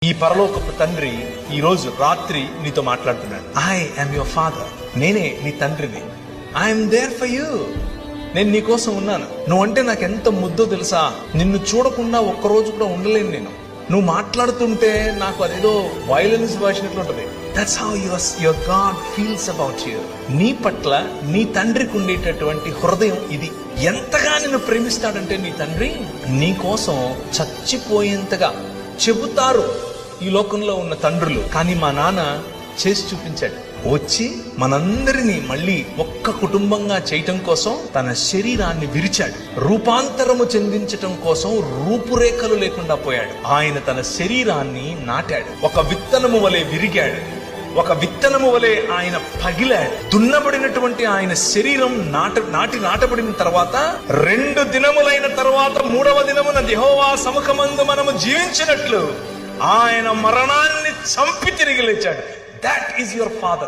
ఈ పరలోకపు తండ్రి ఈ రోజు రాత్రి నీతో మాట్లాడుతున్నాడు. I am your father. నేనే నీ తండ్రిని. I'm there for you. నేను నీ కోసం ఉన్నాను. నువ్వంటే నాకు ఎంత ముద్దో తెలుసా. నిన్ను చూడకుండా ఒక్కరోజు కూడా ఉండలేను నేను. నువ్వు మాట్లాడుతుంటే నాకు అదేదో వైలెన్స్ భాషనట్లు ఉంటది. That's how your God feels about you. నీ పట్ల నీ తండ్రికి ఉండేటటువంటి హృదయం ఇది. ఎంతగా నిన్ను ప్రేమిస్తాడంటే నీ తండ్రి నీ కోసం చచ్చిపోయేంతగా చెబుతారు ఈ లోకంలో ఉన్న తండ్రులు. కానీ మా నాన్న చేసి చూపించాడు. వచ్చి మనందరినీ మళ్ళీ ఒక్క కుటుంబంగా చేయటం కోసం తన శరీరాన్ని విరిచాడు. రూపాంతరము చెందించటం కోసం రూపురేఖలు లేకుండా పోయాడు. ఆయన తన శరీరాన్ని నాటాడు. ఒక విత్తనము వలె విరిగాడు. ఒక విత్తనము వలె ఆయన పగిలాడు. దున్నబడినటువంటి ఆయన శరీరం నాటబడిన తర్వాత 2 దినములైన తర్వాత 3వ దినమున యెహోవా సముఖమందు మనము జీవించినట్లు ఆయన మరణాన్ని చంపి తిరిగి లేచాడు. That is your father.